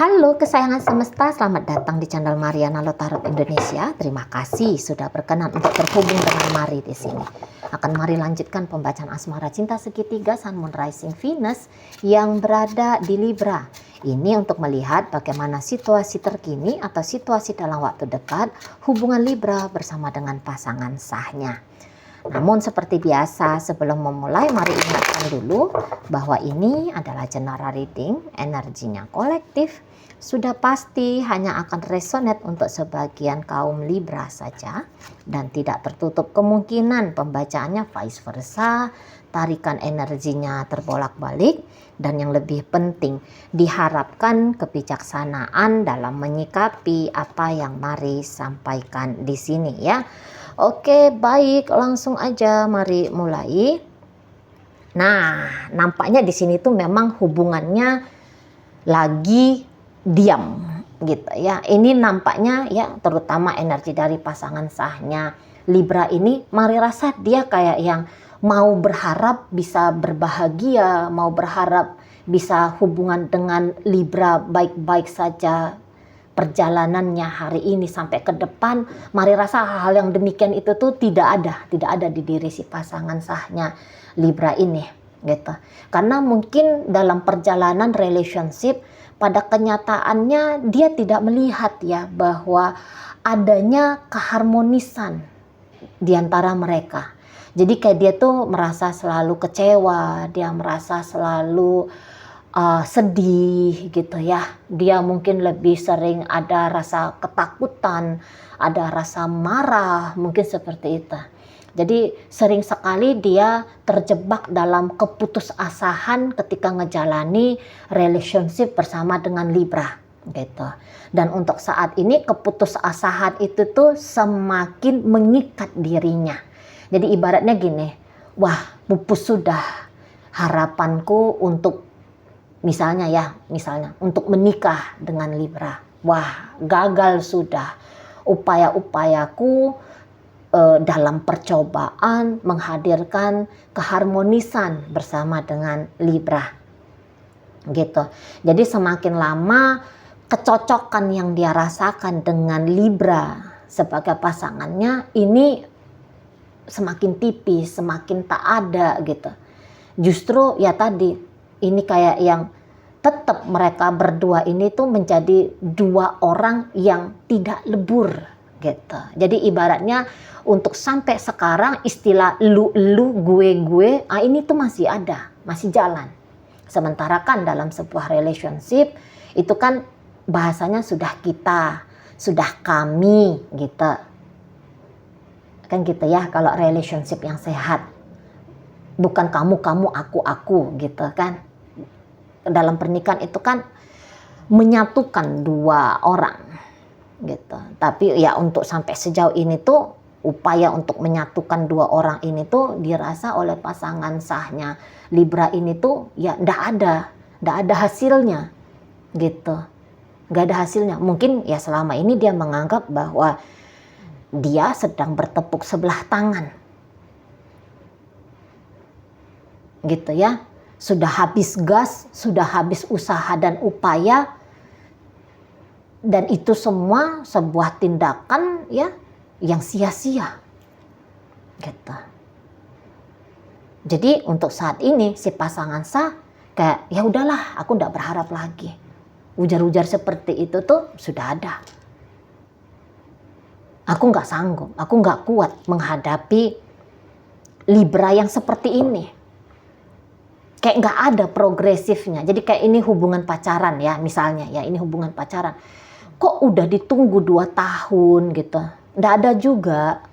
Halo kesayangan semesta, selamat datang di channel Mariana Lotarot Indonesia. Terima kasih sudah berkenan untuk terhubung dengan Mari di sini. Akan Mari lanjutkan pembacaan asmara cinta segitiga Sun Moon Rising Venus yang berada di Libra. Ini untuk melihat bagaimana situasi terkini atau situasi dalam waktu dekat hubungan Libra bersama dengan pasangan sahnya. Namun seperti biasa, sebelum memulai mari ingatkan dulu bahwa ini adalah general reading, energinya kolektif, sudah pasti hanya akan resonate untuk sebagian kaum Libra saja dan tidak tertutup kemungkinan pembacaannya vice versa, tarikan energinya terbolak-balik, dan yang lebih penting diharapkan kebijaksanaan dalam menyikapi apa yang Mari sampaikan di sini ya. Oke, baik, langsung aja mari mulai. Nah, nampaknya di sini tuh memang hubungannya lagi diam gitu ya. Ini nampaknya ya, terutama energi dari pasangan sahnya Libra ini, Mari rasa dia kayak yang mau berharap bisa berbahagia, mau berharap bisa hubungan dengan Libra baik-baik saja perjalanannya hari ini sampai ke depan. Mari rasa hal-hal yang demikian itu tuh tidak ada di diri si pasangan sahnya Libra ini gitu. Karena mungkin dalam perjalanan relationship pada kenyataannya dia tidak melihat ya bahwa adanya keharmonisan di antara mereka. Jadi kayak dia tuh merasa selalu kecewa, dia merasa selalu sedih gitu ya. Dia mungkin lebih sering ada rasa ketakutan, ada rasa marah, mungkin seperti itu. Jadi sering sekali dia terjebak dalam keputusasaan ketika ngejalani relationship bersama dengan Libra gitu. Dan untuk saat ini keputusasaan itu tuh semakin mengikat dirinya. Jadi ibaratnya gini, wah pupus sudah harapanku untuk misalnya untuk menikah dengan Libra. Wah, gagal sudah upaya-upayaku dalam percobaan menghadirkan keharmonisan bersama dengan Libra. Gitu. Jadi semakin lama kecocokan yang dia rasakan dengan Libra sebagai pasangannya ini semakin tipis, semakin tak ada gitu. Justru ya tadi ini kayak yang tetap mereka berdua ini tuh menjadi dua orang yang tidak lebur gitu. Jadi ibaratnya untuk sampai sekarang istilah lu gue ini tuh masih ada, masih jalan. Sementara kan dalam sebuah relationship itu kan bahasanya sudah kita, sudah kami gitu. Kan gitu ya kalau relationship yang sehat. Bukan kamu, aku gitu kan. Dalam pernikahan itu kan menyatukan dua orang gitu. Tapi ya untuk sampai sejauh ini tuh upaya untuk menyatukan dua orang ini tuh dirasa oleh pasangan sahnya Libra ini tuh ya ndak ada hasilnya gitu. Nggak ada hasilnya. Mungkin ya selama ini dia menganggap bahwa dia sedang bertepuk sebelah tangan gitu ya. Sudah habis gas, sudah habis usaha dan upaya, dan itu semua sebuah tindakan ya yang sia-sia gitu. Jadi untuk saat ini si pasangan sah kayak ya udahlah, aku nggak berharap lagi. Ujar-ujar seperti itu tuh sudah ada. Aku nggak sanggup, aku nggak kuat menghadapi Libra yang seperti ini. Kayak nggak ada progresifnya. Jadi kayak ini hubungan pacaran ya misalnya ya, ini hubungan pacaran. Kok udah ditunggu 2 tahun gitu. Nggak ada juga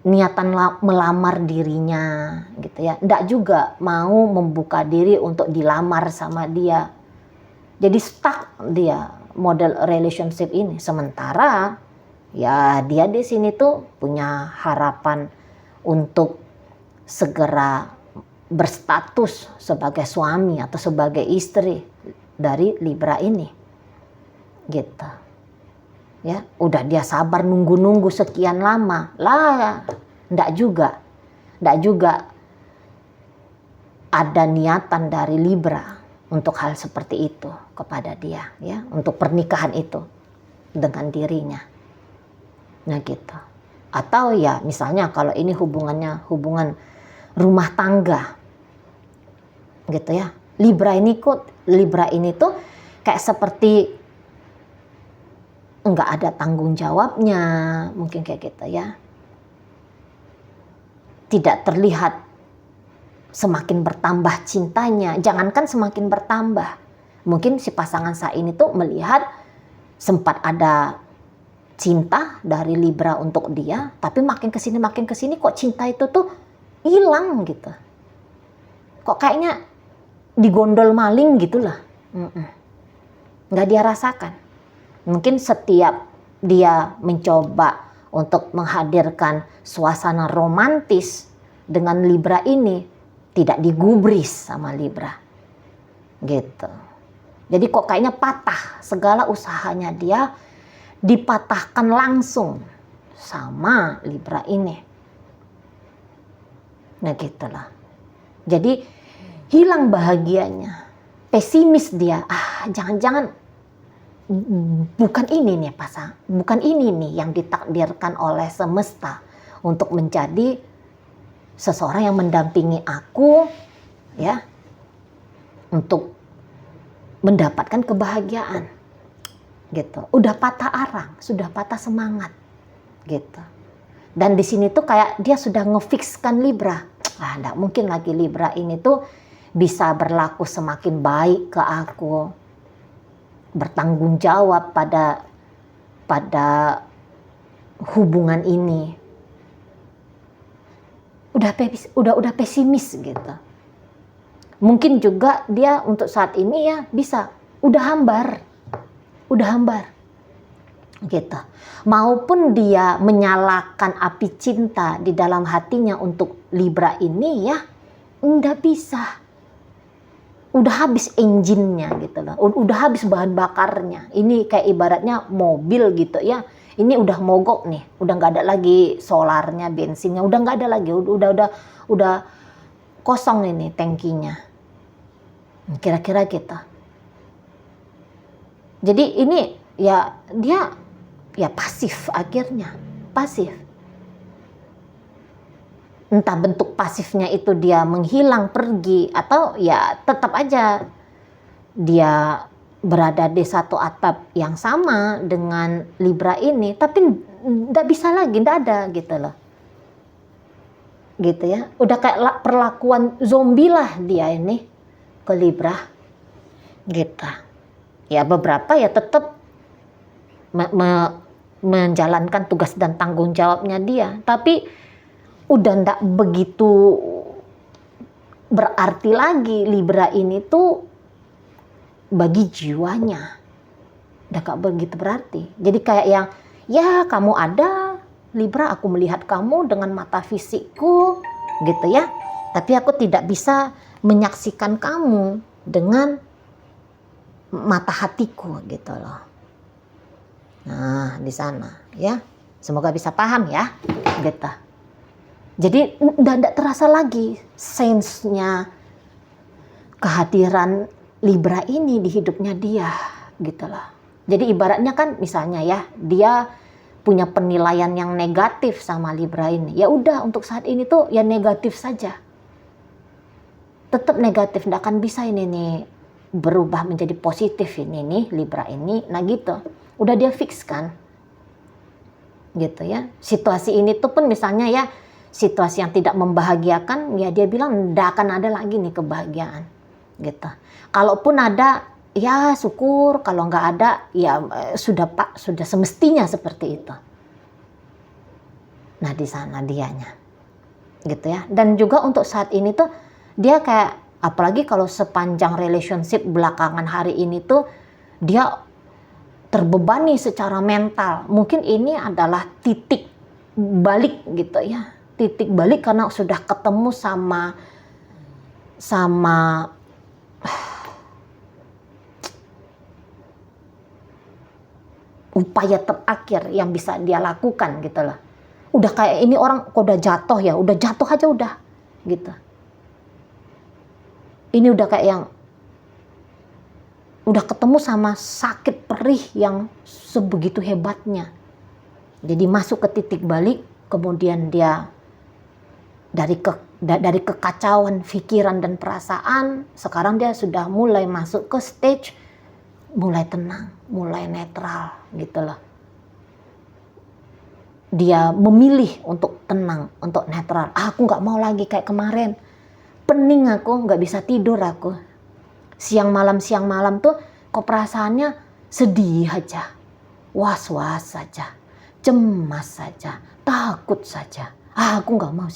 niatan melamar dirinya gitu ya. Nggak juga mau membuka diri untuk dilamar sama dia. Jadi stuck dia model relationship ini. Sementara ya dia di sini tuh punya harapan untuk segera berstatus sebagai suami atau sebagai istri dari Libra ini gitu ya. Udah dia sabar nunggu sekian lama lah, ndak juga ada niatan dari Libra untuk hal seperti itu kepada dia, ya, untuk pernikahan itu dengan dirinya. Nah gitu. Atau ya misalnya kalau ini hubungannya hubungan rumah tangga, gitu ya. Libra ini tuh kayak seperti nggak ada tanggung jawabnya, mungkin kayak gitu ya. Tidak terlihat semakin bertambah cintanya, jangankan semakin bertambah. Mungkin si pasangan saya ini tuh melihat sempat ada cinta dari Libra untuk dia, tapi makin kesini kok cinta itu tuh hilang gitu. Kok kayaknya digondol maling gitulah. Nggak dia rasakan. Mungkin setiap dia mencoba untuk menghadirkan suasana romantis dengan Libra ini, tidak digubris sama Libra. Gitu. Jadi kok kayaknya patah, segala usahanya dia dipatahkan langsung sama Libra ini. Nah gitulah. Jadi hilang bahagianya, pesimis dia. Jangan-jangan bukan ini nih bukan ini nih yang ditakdirkan oleh semesta untuk menjadi seseorang yang mendampingi aku, ya, untuk mendapatkan kebahagiaan. Gitu. Udah patah arang, sudah patah semangat. Gitu. Dan di sini tuh kayak dia sudah ngefikskan Libra. Enggak mungkin lagi Libra ini tuh bisa berlaku semakin baik ke aku. Bertanggung jawab pada hubungan ini. Udah pesimis gitu. Mungkin juga dia untuk saat ini ya bisa udah hambar gitu. Maupun dia menyalakan api cinta di dalam hatinya untuk Libra ini ya nggak bisa. Udah habis engine-nya gitu loh. Udah habis bahan bakarnya. Ini kayak ibaratnya mobil gitu ya. Ini udah mogok nih. Udah nggak ada lagi solarnya, bensinnya. Udah nggak ada lagi. Udah kosong ini tangkinya. Kira-kira gitu. Jadi ini ya dia ya pasif akhirnya. Pasif. Entah bentuk pasifnya itu dia menghilang pergi atau ya tetap aja dia berada di satu atap yang sama dengan Libra ini, tapi nggak bisa lagi, nggak ada gitu loh. Gitu ya, udah kayak perlakuan zombie lah dia ini ke Libra. Gitu. Ya beberapa ya tetap menjalankan tugas dan tanggung jawabnya dia, tapi udah ndak begitu berarti lagi Libra ini tuh bagi jiwanya. Udah gak begitu berarti. Jadi kayak yang ya kamu ada Libra, aku melihat kamu dengan mata fisikku gitu ya. Tapi aku tidak bisa menyaksikan kamu dengan mata hatiku gitu loh. Nah, di sana ya. Semoga bisa paham ya. Gitu. Jadi tidak terasa lagi sense-nya kehadiran Libra ini di hidupnya dia gitu loh. Jadi ibaratnya kan misalnya ya, dia punya penilaian yang negatif sama Libra ini. Ya udah untuk saat ini tuh ya negatif saja. Tetap negatif, tidak akan bisa ini nih berubah menjadi positif ini nih Libra ini. Nah gitu. Udah dia fix kan. Gitu ya. Situasi ini tuh pun misalnya ya situasi yang tidak membahagiakan, ya dia bilang tidak akan ada lagi nih kebahagiaan, gitu. Kalaupun ada, ya syukur. Kalau nggak ada, ya sudah semestinya seperti itu. Nah di sana dianya, gitu ya. Dan juga untuk saat ini tuh dia kayak, apalagi kalau sepanjang relationship belakangan hari ini tuh dia terbebani secara mental. Mungkin ini adalah titik balik gitu ya. Titik balik karena sudah ketemu sama upaya terakhir yang bisa dia lakukan gitu loh. Udah kayak ini orang kok udah jatuh ya, udah jatuh aja udah gitu. Ini udah kayak yang udah ketemu sama sakit perih yang sebegitu hebatnya. Jadi masuk ke titik balik, kemudian dia dari kekacauan pikiran dan perasaan, sekarang dia sudah mulai masuk ke stage mulai tenang, mulai netral gitu loh. Dia memilih untuk tenang, untuk netral. Aku nggak mau lagi kayak kemarin. Pening aku, nggak bisa tidur aku. Siang malam tuh kok perasaannya sedih aja, was-was saja, cemas saja, takut saja. Aku nggak mau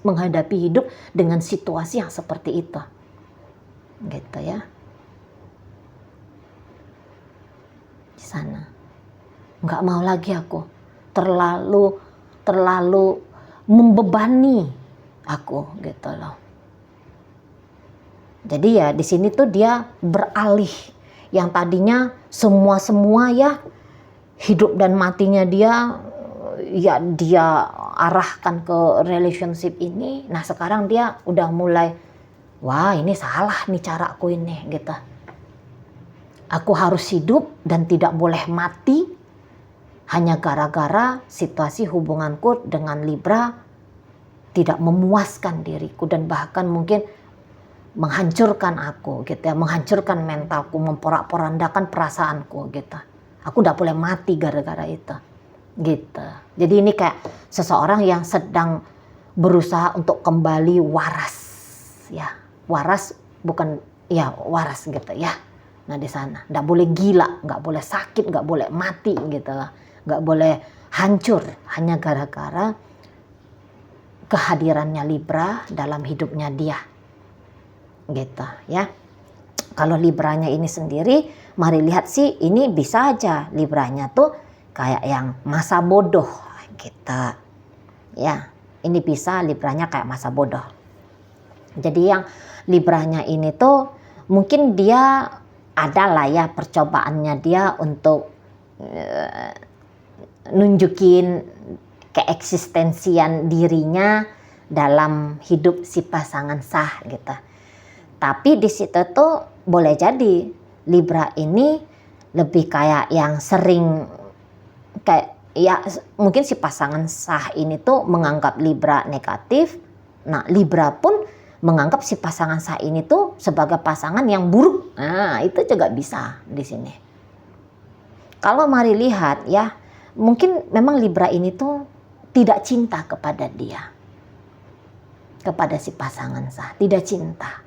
menghadapi hidup dengan situasi yang seperti itu. Gitu ya. Di sana. Nggak mau lagi aku. Terlalu membebani aku gitu loh. Jadi ya di sini tuh dia beralih, yang tadinya semua ya hidup dan matinya dia arahkan ke relationship ini. Nah sekarang dia udah mulai, wah ini salah nih caraku ini gitu. Aku harus hidup dan tidak boleh mati hanya gara-gara situasi hubunganku dengan Libra tidak memuaskan diriku dan bahkan mungkin menghancurkan aku gitu ya, menghancurkan mentalku, memporak-porandakan perasaanku gitu. Aku udah boleh mati gara-gara itu gitu. Jadi ini kayak seseorang yang sedang berusaha untuk kembali waras ya, waras bukan ya waras gitu ya. Nah di sana nggak boleh gila, nggak boleh sakit, nggak boleh mati gitu lah, nggak boleh hancur hanya gara-gara kehadirannya Libra dalam hidupnya dia. Gitu ya. Kalau Libranya ini sendiri, mari lihat sih ini bisa aja Libranya tuh kayak yang masa bodoh gitu. Ya, ini bisa Libranya kayak masa bodoh. Jadi yang Libranya ini tuh mungkin dia adalah ya percobaannya dia untuk nunjukin keeksistensian dirinya dalam hidup si pasangan sah gitu. Tapi di situ tuh boleh jadi Libra ini lebih kayak yang sering kayak ya mungkin si pasangan sah ini tuh menganggap Libra negatif. Nah Libra pun menganggap si pasangan sah ini tuh sebagai pasangan yang buruk. Nah itu juga bisa di sini. Kalau mari lihat ya, mungkin memang Libra ini tuh tidak cinta kepada dia, kepada si pasangan sah, tidak cinta.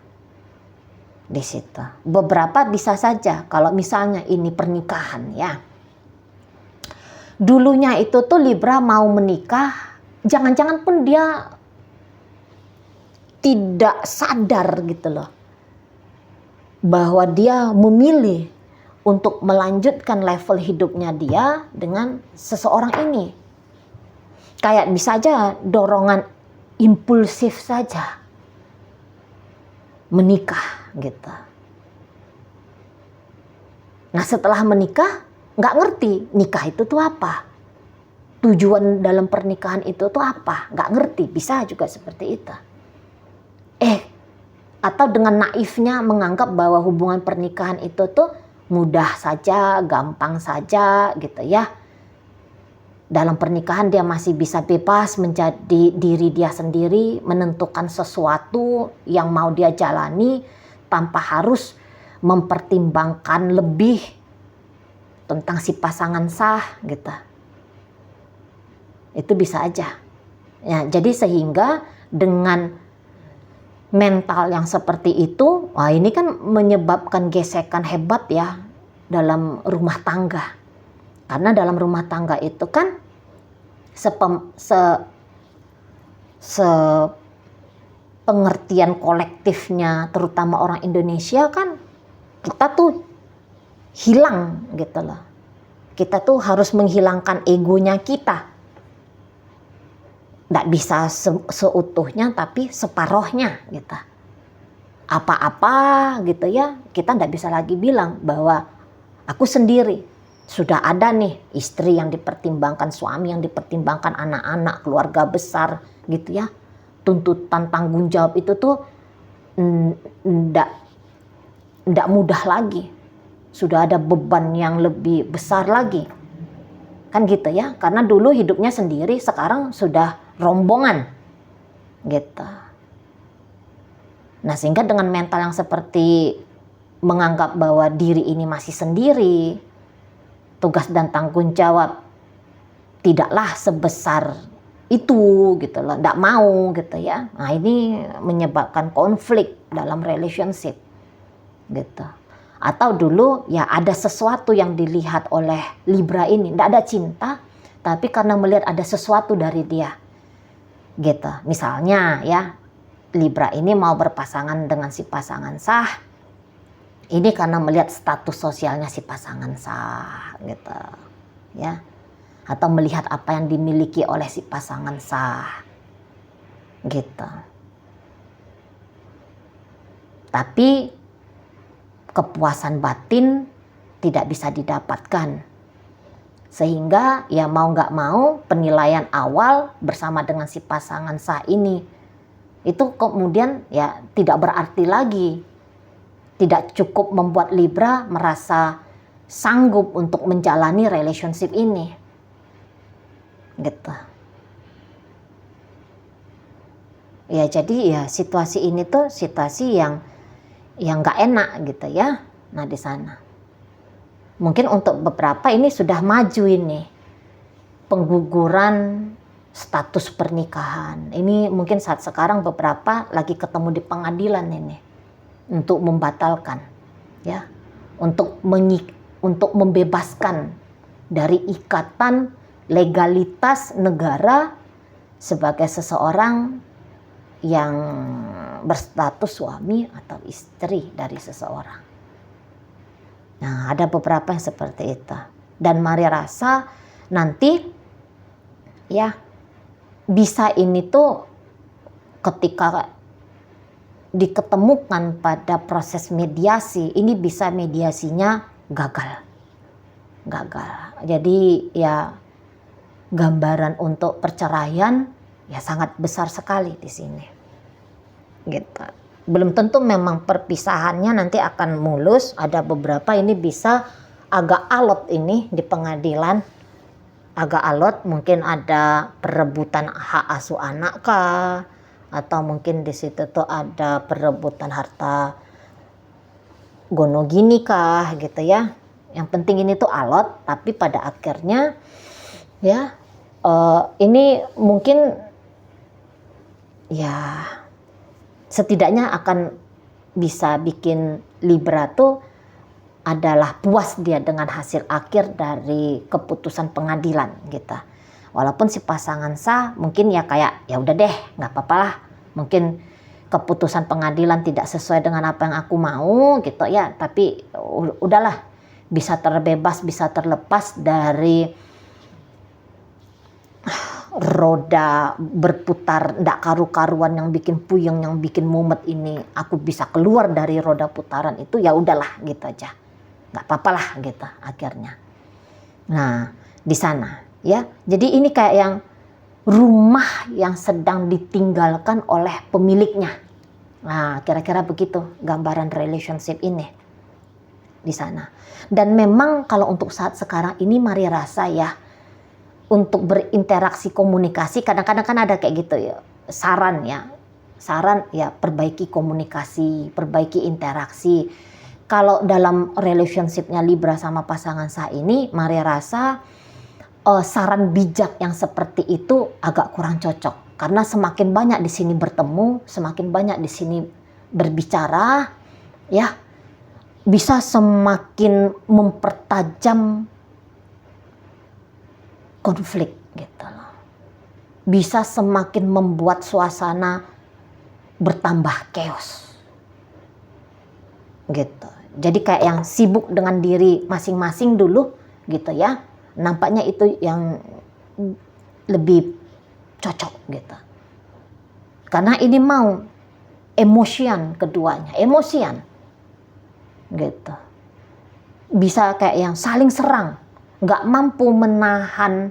Di situ. Beberapa bisa saja kalau misalnya ini pernikahan ya. Dulunya itu tuh Libra mau menikah, jangan-jangan pun dia tidak sadar gitu loh. Bahwa dia memilih untuk melanjutkan level hidupnya dia dengan seseorang ini. Kayak bisa aja dorongan impulsif saja. Menikah gitu. Nah setelah menikah nggak ngerti nikah itu tuh apa, tujuan dalam pernikahan itu tuh apa, nggak ngerti, bisa juga seperti itu. Atau dengan naifnya menganggap bahwa hubungan pernikahan itu tuh mudah saja, gampang saja gitu ya. Dalam pernikahan dia masih bisa bebas menjadi diri dia sendiri, menentukan sesuatu yang mau dia jalani tanpa harus mempertimbangkan lebih tentang si pasangan sah gitu. Itu bisa aja. Ya, jadi sehingga dengan mental yang seperti itu, wah ini kan menyebabkan gesekan hebat ya dalam rumah tangga. Karena dalam rumah tangga itu kan pengertian kolektifnya terutama orang Indonesia kan kita tuh hilang gitu loh. Kita tuh harus menghilangkan egonya kita. Nggak bisa seutuhnya tapi separohnya gitu. Apa-apa gitu ya kita nggak bisa lagi bilang bahwa aku sendiri. Sudah ada nih istri yang dipertimbangkan, suami yang dipertimbangkan, anak-anak, keluarga besar gitu ya. Tuntutan tanggung jawab itu tuh ndak mudah lagi. sudah ada beban yang lebih besar lagi. Kan gitu ya, karena dulu hidupnya sendiri, sekarang sudah rombongan gitu. Nah, sehingga dengan mental yang seperti menganggap bahwa diri ini masih sendiri, tugas dan tanggung jawab tidaklah sebesar itu gitu loh, nggak mau gitu ya. Nah, ini menyebabkan konflik dalam relationship gitu. Atau dulu ya ada sesuatu yang dilihat oleh Libra ini, nggak ada cinta, tapi karena melihat ada sesuatu dari dia gitu. Misalnya ya, Libra ini mau berpasangan dengan si pasangan sah, ini karena melihat status sosialnya si pasangan sah gitu ya, atau melihat apa yang dimiliki oleh si pasangan sah gitu. Tapi kepuasan batin tidak bisa didapatkan, sehingga ya mau nggak mau penilaian awal bersama dengan si pasangan sah ini itu kemudian ya tidak berarti lagi, tidak cukup membuat Libra merasa sanggup untuk menjalani relationship ini gitu. Ya jadi ya situasi ini tuh situasi yang nggak enak gitu ya. Nah di sana mungkin untuk beberapa ini sudah maju ini pengguguran status pernikahan. Ini mungkin saat sekarang beberapa lagi ketemu di pengadilan ini untuk membatalkan ya, untuk membebaskan dari ikatan legalitas negara sebagai seseorang yang berstatus suami atau istri dari seseorang. Nah, ada beberapa yang seperti itu. Dan mari rasa nanti ya bisa ini tuh ketika diketemukan pada proses mediasi, ini bisa mediasinya gagal. Jadi ya gambaran untuk perceraian ya sangat besar sekali di sini. Gitu. Belum tentu memang perpisahannya nanti akan mulus, ada beberapa ini bisa agak alot ini di pengadilan. Agak alot, mungkin ada perebutan hak asuh anak kah, atau mungkin di situ tuh ada perebutan harta gono gini kah gitu ya. Yang penting ini tuh alot, tapi pada akhirnya ya ini mungkin ya setidaknya akan bisa bikin Libra tuh adalah puas dia dengan hasil akhir dari keputusan pengadilan gitu. Walaupun si pasangan sah mungkin ya kayak ya udah deh nggak apa-apa lah, mungkin keputusan pengadilan tidak sesuai dengan apa yang aku mau gitu ya, tapi udahlah, bisa terbebas, bisa terlepas dari roda berputar ndak karu-karuan yang bikin puyeng, yang bikin mumet ini. Aku bisa keluar dari roda putaran itu, ya udahlah gitu aja, nggak apa-apa lah gitu akhirnya. Nah di sana ya, jadi ini kayak yang rumah yang sedang ditinggalkan oleh pemiliknya. Nah kira-kira begitu gambaran relationship ini di sana. Dan memang kalau untuk saat sekarang ini mari rasa ya, untuk berinteraksi komunikasi kadang-kadang kan ada kayak gitu ya, saran ya perbaiki komunikasi, perbaiki interaksi. Kalau dalam relationshipnya Libra sama pasangan sah ini mari rasa saran bijak yang seperti itu agak kurang cocok, karena semakin banyak di sini bertemu, semakin banyak di sini berbicara ya, bisa semakin mempertajam konflik gitu loh. Bisa semakin membuat suasana bertambah chaos. Gitu. Jadi kayak yang sibuk dengan diri masing-masing dulu gitu ya. Nampaknya itu yang lebih cocok gitu. Karena ini mau emosian keduanya, emosian. Gitu. Bisa kayak yang saling serang, nggak mampu menahan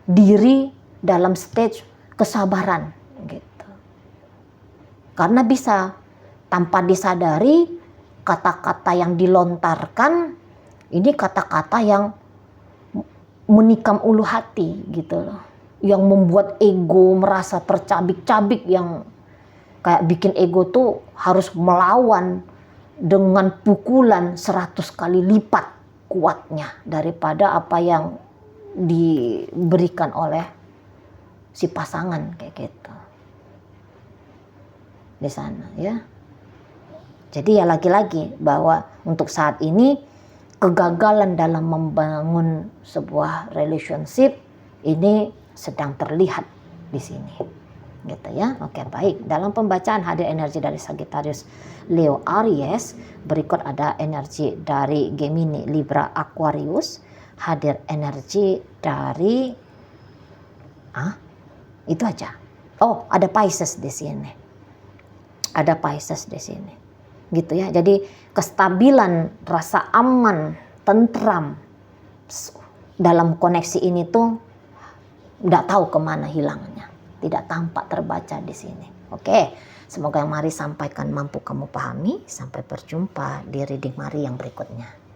diri dalam stage kesabaran gitu. Karena bisa tanpa disadari kata-kata yang dilontarkan ini kata-kata yang menikam ulu hati gitu loh, yang membuat ego merasa tercabik-cabik, yang kayak bikin ego tuh harus melawan dengan pukulan 100 kali lipat kuatnya daripada apa yang diberikan oleh si pasangan kayak gitu di sana ya. Jadi ya lagi-lagi bahwa untuk saat ini kegagalan dalam membangun sebuah relationship ini sedang terlihat di sini. Gitu ya. Oke, baik. Dalam pembacaan hadir energi dari Sagittarius, Leo, Aries, berikut ada energi dari Gemini, Libra, Aquarius, hadir energi dari itu aja. Oh, ada Pisces di sini. Ada Pisces di sini. Gitu ya. Jadi kestabilan, rasa aman, tentram dalam koneksi ini tuh nggak tahu kemana hilangnya, tidak tampak terbaca di sini. Oke, semoga yang Mari sampaikan mampu kamu pahami. Sampai berjumpa di reading Mari yang berikutnya.